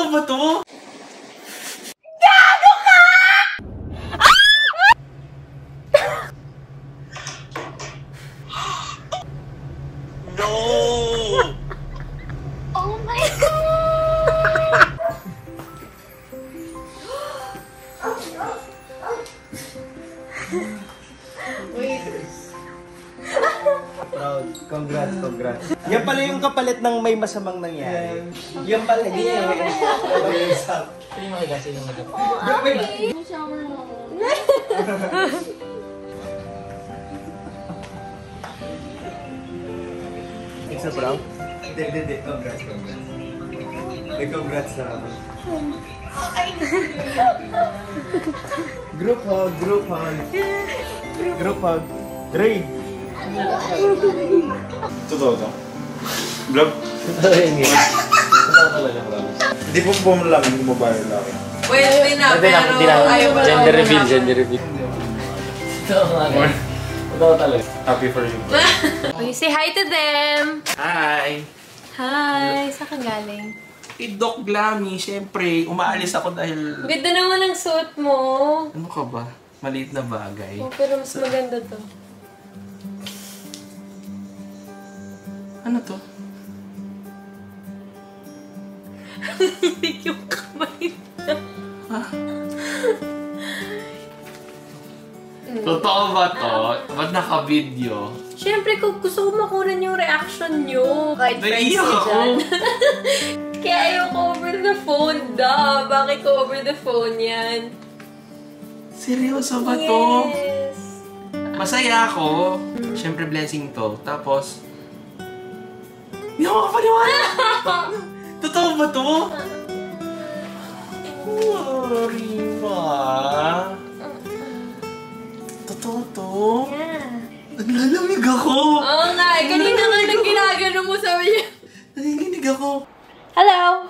Totoo ba to? Gago ka! No! Oh my God! Wait. Proud. Congrats, congrats. Yan pala yung kapalit ng may masamang nangyari. Yan pala, hindi yan. Hindi makikasi yung nagap. Oh, okay. Shower mo. It's a prank? Hindi. Congrats, congrats. May congrats na ako. Group hug, group hug. Group hug. Ray! Totoo to? Vlog? Hindi po bumala kami ng babae laki. Pwede na, pero ayaw ba Gender reveal, gender reveal. Totoo talaga. Happy for you. Okay, say hi to them! Hi! Hi! Saan ka galing? Doc Glammy, syempre, umaalis ako dahil... Ganda naman ang suit mo. Ano ka ba? Maliit na bagay. Oh, pero mas maganda to. Ano to? Hindi yung kamay na. Ha? Totoo ba to? Ba't naka-video? Siyempre, kung gusto ko makunan yung reaction nyo. Kahit friends Naiiyak ko ako. dyan. Kaya ayoko over the phone, da. Bakit ko over the phone yan? Seryoso ba to? Yes. Masaya ako. Siyempre, blessing to. Tapos, hindi ako makapaniwala. Totoo ba to? Rima. Totoo to? Yeah. Naglalamig ako. Oo nga, kanina nga nang ginagano mo sabi niya. Nanginginig ako. Hello!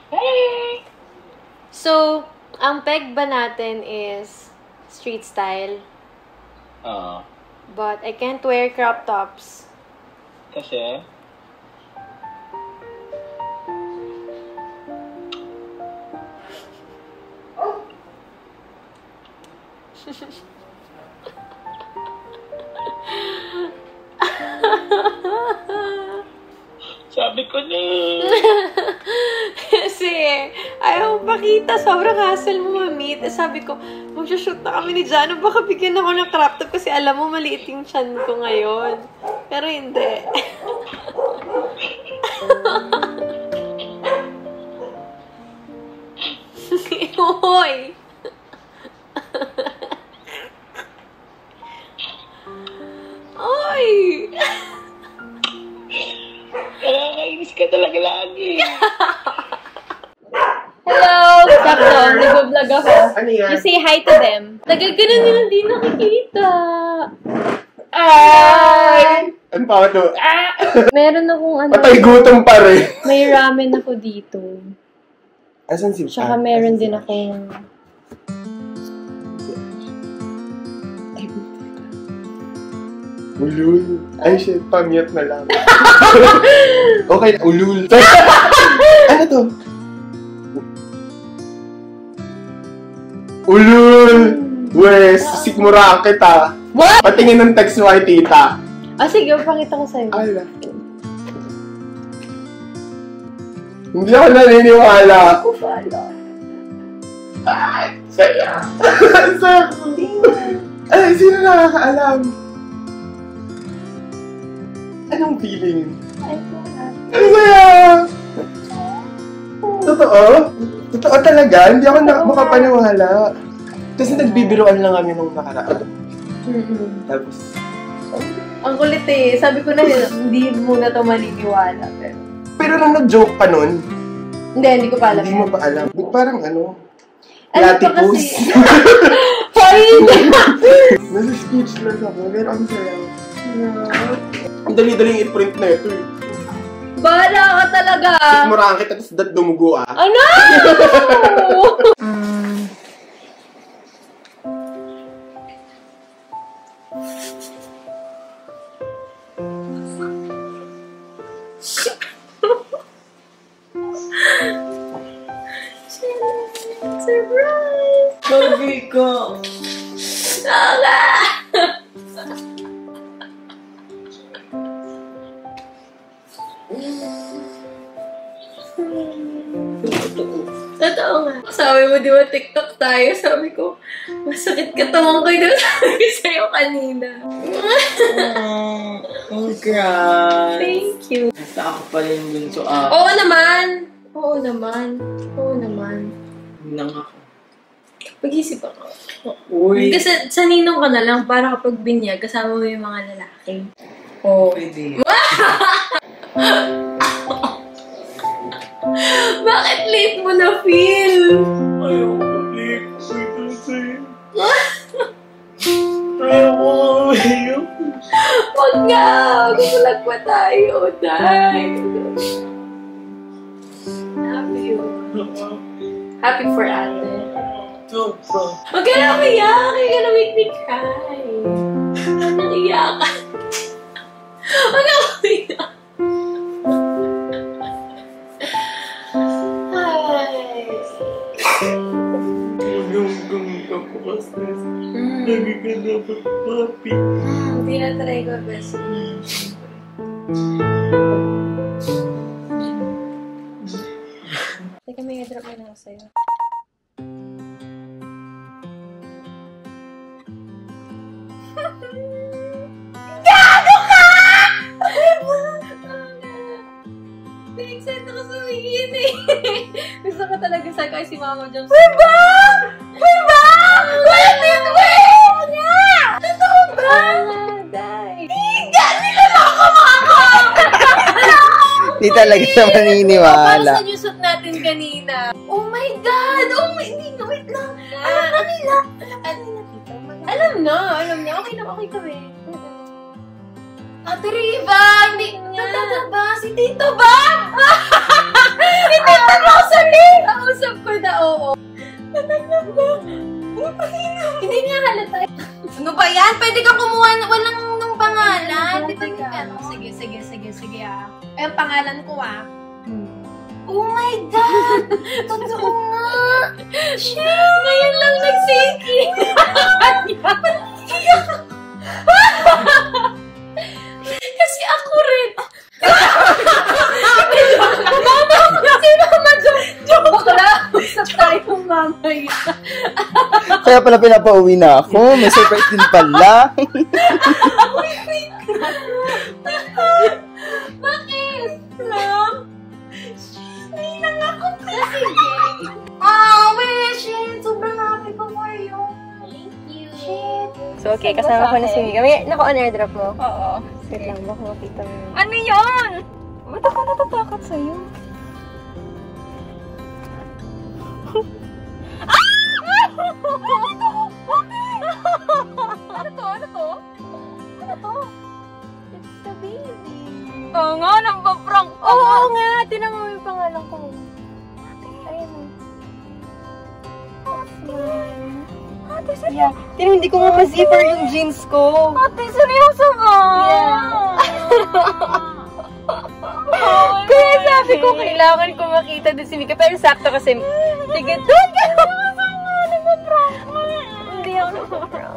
Hey! So, ang peg ba natin is street style? But I can't wear crop tops. Kasi? Sabi ko na Kasi, ayaw pakita. Sobrang hassle mo ma-meet. Sabi ko, mag-shoot na kami ni Jano. Baka bigyan ako ng crop top kasi alam mo, maliit yung chan ko ngayon. Pero hindi. Hoy! Oy! nakakainis ka talaga lagi. Hello! What's up, Tom? Nag-vlog ako. Ano yan? You say hi to them. Nagagano nila di nakikita. Ay! Ano pa ito? Meron akong ano. Patay gutom pa rin. May ramen ako dito. Asan si Tsaka meron din akong... Ulul. Ay, shit. Pamiyat na lang. Okay, ulul. Ano to? Ulul! Wes, sikmura kita. What? Patingin ng text mo kay tita. Ah, sige. Pakita ko sa'yo. Ay, lang. Hindi ako naniniwala. Ako pala. Ay, saya. Saya. Ay, sino nakakaalam? Anong feeling? Ang saya! Totoo? Totoo talaga? Hindi ako makapaniwala. Kasi nagbibiroan lang kami nung nakaraan. Tapos... Ang kulit eh. Sabi ko na hindi muna to maniniwala. Pero nung nag-joke pa nun, Hindi ko pa alam. hindi mo pa alam. Parang ano? Ano pa Platypus. kasi? Hoy! Nasa speechless ako. Pero ang saya. Ang dali-daling i-print na ito eh. Bahala ka talaga! Sikmuraan kita tapos dumugo ah. Ano? Surprise! Baby ko! Aga! Totoo nga. Sabi mo, di ba, TikTok tayo? Sabi ko, masakit katawan ko. Di ba sabi ko sa'yo kanina? Congrats! Thank you. Basta ako pala yung bunso. Oo naman! Oo naman. Oo naman. Nang ako. Pag-isip ako. Uy! Kasi sa ninong ka na lang para kapag binyag, kasama mo yung mga lalaki. Oo. Pwede. Bakit late mo na feel? Ayoko ulit. Wait lang sa'yo. Ayoko ulit. Huwag nga! Gugulag pa tayo, Day. Happy you. Happy for ate. Huwag ka na umiyak! Huwag ka na make me cry. Naiyak ka. Huwag ka umiyak. Lagi ka dapat papi. Tinatry ko best. Teka, may drop na ako sa'yo. Gago ka! Pinag-send ako sa Win eh. Gusto ko talaga sa kay si Mama Jones. Diba? Diba? Wait! Totoo ba? Higa! Niloloko mo ako! Di talaga siya maniniwala. Para sa newsot natin kanina. Oh my God! Oh my... Hindi na, wait lang. Alam na nila. Alam na. Okay na, okay kami. Ate Riva! Hindi nga. Ba? Si Tito ba? Si Tito Rosalie! Kausap ko na, oo. Talaga ba? Hindi nga halata. Ano ba yan? Pwede kang kumuha walang nung pangalan. Sige ah. Ay, ang pangalan ko ah. Oh my God! Totoo nga! Shit! Ngayon lang nagsiki! Kasi ako rin. Si Mama joke lang. Usap tayo mamaya. Kaya pala pinapauwi na ako. May surprise din pala. Wait. Bakit? Ninang ako kasi. Shit. Sobrang happy ko for you. Thank you. Shit. So, okay, kasama ko na si Mika. May naka-on airdrop mo? Oo. Wait lang, baka makita mo. Ano yun? Ba't ako natatakot sa'yo? Ano to? It's the baby. Oo nga, nagpa-prank. Oo nga, tinan mo yung pangalan ko. Ayun mo. Ate, seryoso? Tinan mo, hindi ko nga ma-zipper yung jeans ko. Ate, seryoso ba? Kaya sabi ko, kailangan ko makita din si Mika. Pero sakto kasi, sige, doon ka! Hindi ako nagpa-prank.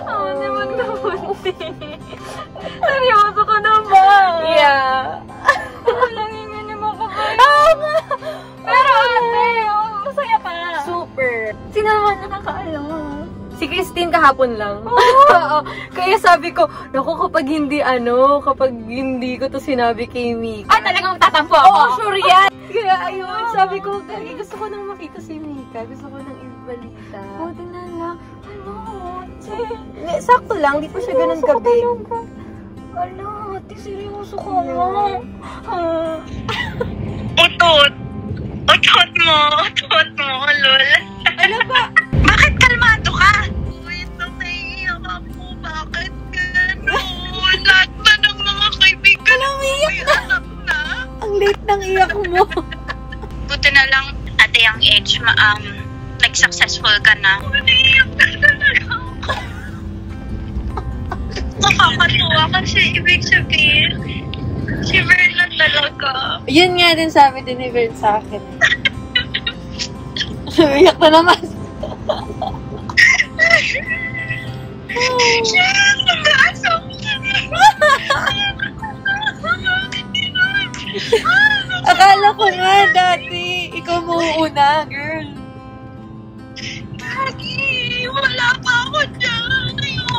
Di magnamunti. Seryoso ka na ba? Yeah. Nanginginim ako ba? Pero ate, masaya ka. Super. Sino naman nakakaalam? Si Christine kahapon lang. Oo. Kaya sabi ko, naku, kapag hindi ko to sinabi kay Mika. Talagang tatampo ako? Oo, sure yan. Kaya ayun, sabi ko, gusto ko nang makita si Mika. Gusto ko nang ibalita. Buti na lang. Sakto lang, di pa siya ganun gabi. Ate, seryoso ka nga. Utot mo, lol. Ano ba? Bakit kalmado ka? Wait lang, naiiyak ako. Bakit gano'n? Lahat ba ng mga kaibigan mo may anak na? Ang late ng iyak mo. Buti na lang, at a young age, nag-successful ka na. Naiiyak na talaga ako. Nakakatuwa kasi ibig sabihin, si Verna talaga. Yun nga din sabi din ni Vern sa akin. Iyak na naman. Akala ko nga dati, ikaw mauuna, girl. Lagi, wala pa ako dyan. Ayoko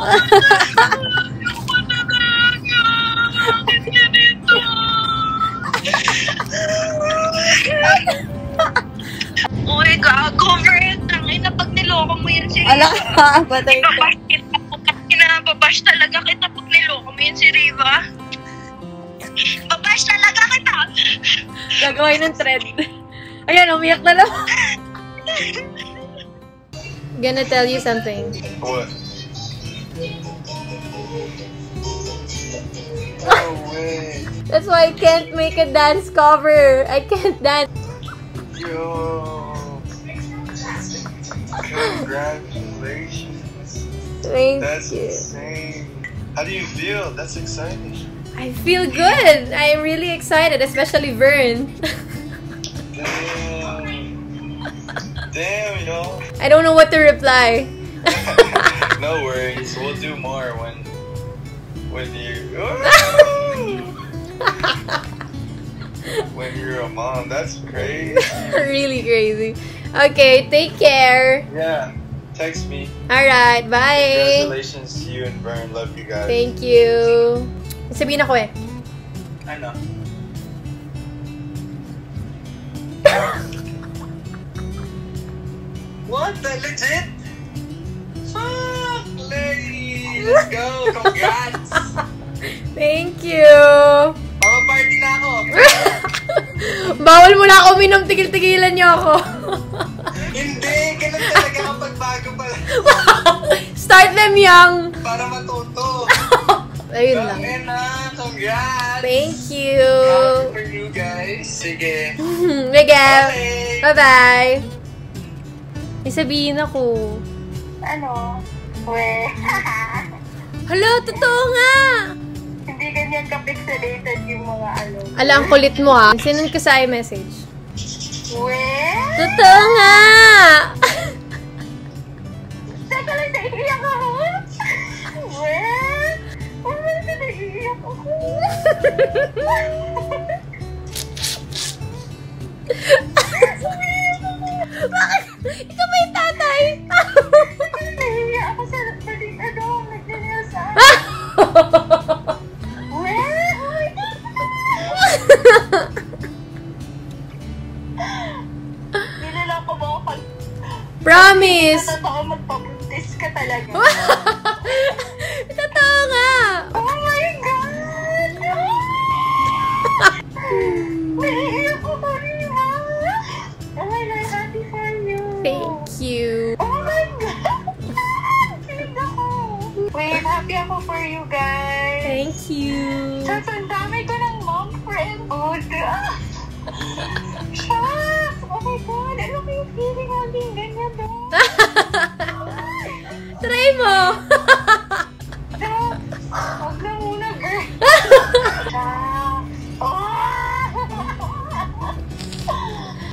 na talaga. Bakit ganito? Uy, gago, Vern. Tangin na pag niloko mo yan si Riva. Ala ka, batay ka. Babash talaga kita pag niloko mo yan si Riva. Babash talaga kita. Gagawin ng thread. Ayan, umiyak na lang. Gonna tell you something. What? No way. That's why I can't make a dance cover. I can't dance. Yo. Congratulations. Thank That's you. insane. How do you feel? That's exciting. I feel good. I'm really excited, especially Vern. Damn, yo. I don't know what to reply. No worries. We'll do more when you when you're a mom. That's crazy. Really crazy. Okay, take care. Yeah. Text me. Alright, bye. Congratulations to you and Vern. Love you guys. Thank you. Sabihin ako eh. Ano? What? That legit? Fuck, lady! Let's go! Congrats! Thank you. Party na ako! Bawal mo na ako uminom, tigil-tigilan niyo ako. Hindi! Ganun talaga kapag bago pala. Start them young. Para matuto. Ayun lang. Ayun na! Congrats! Thank you. Happy for you guys. Sige. Miguel. Okay. Bye-bye. May sabihin ako. Ano? We. Hala, totoo nga. Hindi ganyan ka-pixelated yung mga ano. Ala, ang kulit mo ah. Sinend ko sa iMessage. We? Totoo nga. Teka lang, naiiyak ako. We? Parang na naiiyak ako. Bakit? Ikaw ba yung tatay? Naiiyak ako sa baling ano, nagdaniyasan. We? Oh my God. Nilalang ko ba ako pag Promise. totoo magpabuntis ka talaga? Totoo nga. Oh my God! Naiiyak ako rin, ha? Oh my God, happy for you. Thank you. Oh my God! Kilig ako. Wait, happy ako for you guys. Thank you. Shucks, ang dami ko ng mom friend. Good. Shucks! Oh my God! Ano ba yung feeling natin ganyan doon? Try mo. Huwag na muna, girl.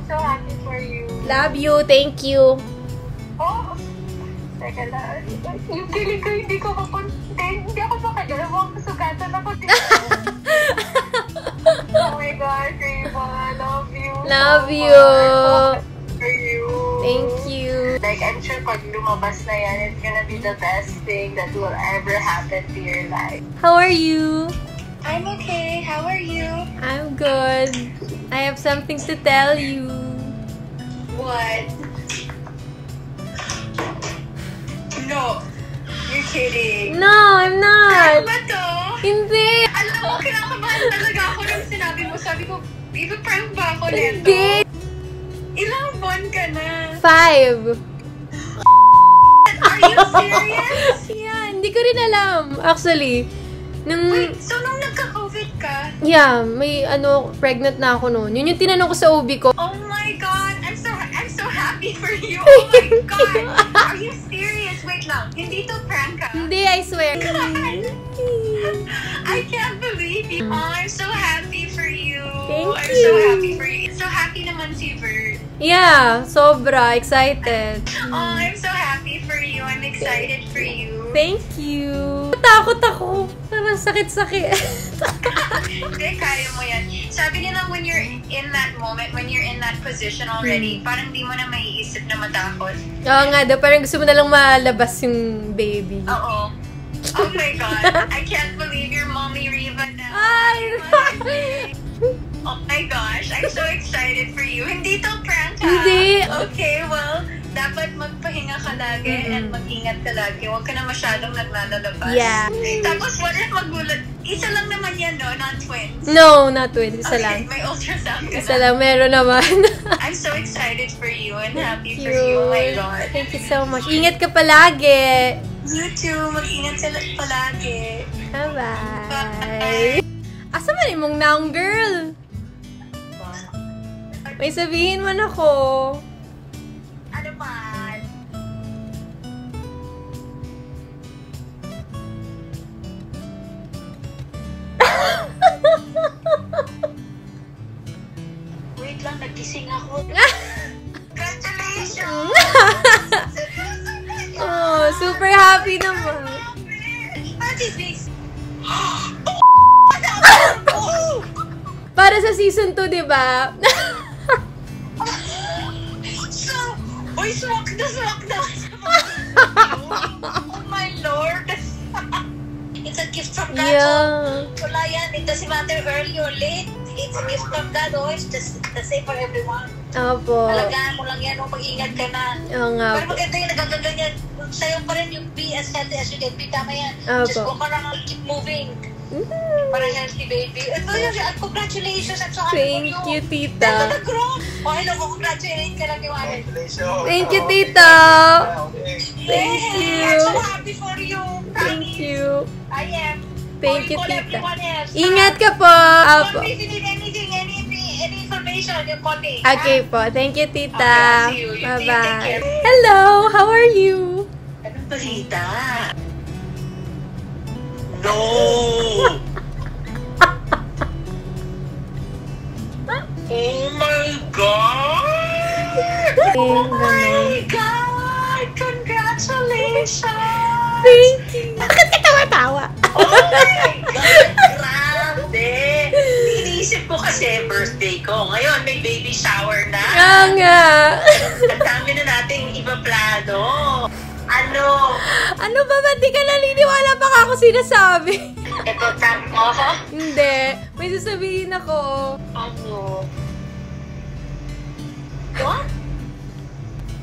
So happy for you. Love you. Thank you. Oh, teka lang. Yung kilig ko, hindi ko mapunti. Hindi ako makagalaw. Ang sugatan ako dito. Oh my God, Riva. Love you. Love so you. much. For you. Thank you. Like, I'm sure pag lumabas na yan, it's gonna be the best thing that will ever happen to your life. How are you? I'm okay. How are you? I'm good. I have something to tell you. What? No. You're kidding. No, I'm Ano not. ba to? Hindi. Alam mo, kinakabahan talaga ako nung sinabi mo. Sabi ko, ipa-prank ba ako neto? Hindi. Ilang buwan ka na? 5. Are you serious? Yeah, hindi ko rin alam. Actually, nung... Wait, so nung nagka-COVID ka? Yeah, may pregnant na ako noon. Yun yung tinanong ko sa OB ko. Oh my God! I'm so happy for you! Oh my God! Are you serious? Wait lang, hindi to prank ka? Hindi, I swear. I can't believe you. Oh, I'm so happy for you. Thank I'm so you. happy for you. So happy naman si Vert. Yeah, sobra excited. Oh, I'm so happy for you. I'm excited for you. Thank you. Takot ako. Parang sakit-sakit. Hindi, kaya mo yan. Sabi nila when you're in that moment, when you're in that position already, parang di mo na maiisip na matakot. Oo nga daw, parang gusto mo na lang malabas yung baby. Oo. Oh my God. I can't believe you're Mommy Riva now. Ay! Oh my gosh. I'm so excited for you. Hindi to prank, ha? Hindi. Okay, well, dapat magpahinga ka lagi and mag-ingat ka lagi. Huwag ka na masyadong naglalabas. Yeah. Tapos, what if magulat? Isa lang naman yan, no? Not twins. No, not twins. Isa Okay, lang. may ultrasound ka Isa na. lang, meron naman. I'm so excited for you and happy Thank for you. Oh my you. God. Thank you so much. Ingat ka palagi. You too. Mag-ingat ka palagi. Bye-bye. Asa man imong naong girl? May sabihin man ako. Ano man? Wait lang, nagising ako. Congratulations! Oh, super happy naman. What is this? Para sa season 2, di ba? So, uy, swak na. Oh my Lord. It's a gift from God. Yeah. Wala yan. It doesn't matter early or late. It's a gift from God. Oh, it's just the same for everyone. Opo. Alagaan mo lang yan. Mag-ingat ka na. Oo nga Pero po. maganda yung nagagaganyan. Sa'yo pa rin yung be as healthy as you can be. Tama yan. Opo. Just go ka lang. Keep moving. Para healthy baby. Ito yun. Congratulations. I'm so happy Thank for you, Ito tita. nag-grow. Oh, hello. Congratulate ka lang ni Warren. Thank you, tita. Thank Yeah, I'm so you. happy for you. Thank you. I am. Thank you, Call tita. everyone else. Ingat ka po. Apo. Call me if you need anything, any information, you call me. Okay po. Thank you, tita. Okay, see you. You take Bye-bye. care. Hello. How are you? Anong balita? No! Oh my God! Oh my God! Congratulations! Thank you. Bakit ka tawa-tawa? Oh my God! Grabe! Iniisip ko kasi birthday ko. Ngayon, may baby shower na. Oo nga. Ang dami na nating iba plano. Ano? Ano ba? Ba't di ka naniniwala pa ka ako sinasabi? Ito, tag mo ako? Hindi. May sasabihin ako. Ano? What?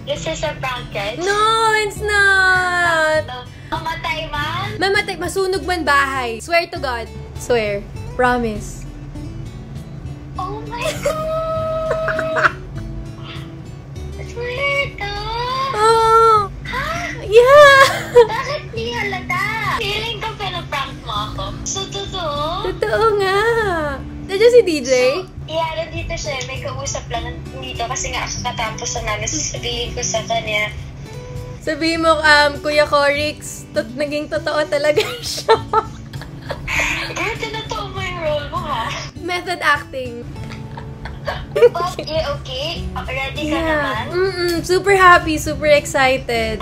This is a prank, guys? No, it's not. Mamatay man? Mamatay, masunog man bahay. Swear to God. Swear. Promise. Oh my God! Swear to! Oh! Ha? Yeah! Bakit di halata? Feeling ko pinaprank mo ako. So, totoo? Totoo nga. Nandiyan si DJ? Yeah, nandito siya. May kausap lang dito kasi nga katapos na namin. Sasabihin ko sa kanya. Sabihin mo, Kuya Corix, naging totoo talaga siya. Girl, tinatoo mo yung role mo, ha? Method acting. Okay, okay. Ready ka naman? Super happy, super excited.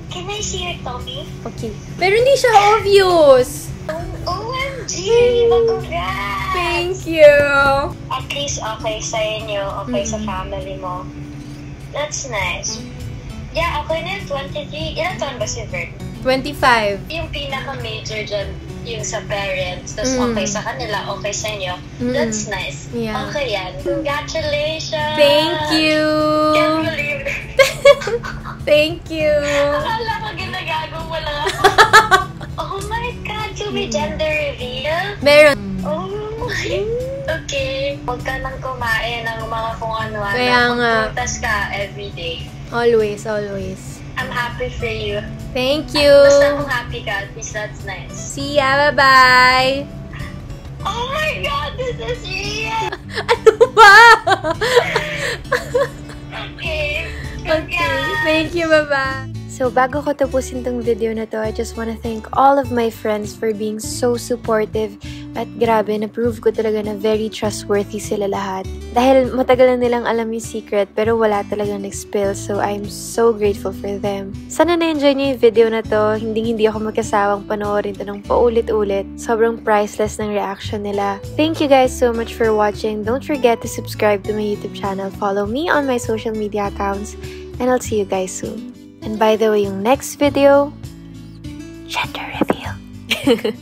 Can I see your tummy? Okay. Pero hindi siya obvious. OMG! Congrats! Thank you. At least okay sa inyo, okay sa family mo. That's nice. Yeah, okay na yun, 23. Ilan taon ba si Vert? 25. Yung pinaka-major dyan, yung sa parents, tapos okay sa kanila, okay sa inyo. That's nice. Yeah. Okay yan. Congratulations! Thank you. Can't believe it. Thank you. Akala ko ginagagong wala ako. Oh my God, to be gender reveal? Meron. Oh my. Okay. Huwag ka nang kumain ng mga kung ano-ano. Kaya nga. Magprutas ka everyday. Always, always. I'm happy for you. Thank you. Basta kung happy ka, at least that's nice. See ya. Bye-bye. Oh my God, this is real! Ano ba? Okay. Okay. Thank you. Bye-bye. So bago ko tapusin tong video na to, I just wanna thank all of my friends for being so supportive. At grabe, na-prove ko talaga na very trustworthy sila lahat. Dahil matagal na nilang alam yung secret pero wala talagang nag-spill. So I'm so grateful for them. Sana na-enjoy niyo yung video na to. Hindi ako magkasawang panoorin to ng paulit-ulit. Sobrang priceless ng reaction nila. Thank you guys so much for watching. Don't forget to subscribe to my YouTube channel. Follow me on my social media accounts. And I'll see you guys soon. And by the way, yung next video, gender reveal.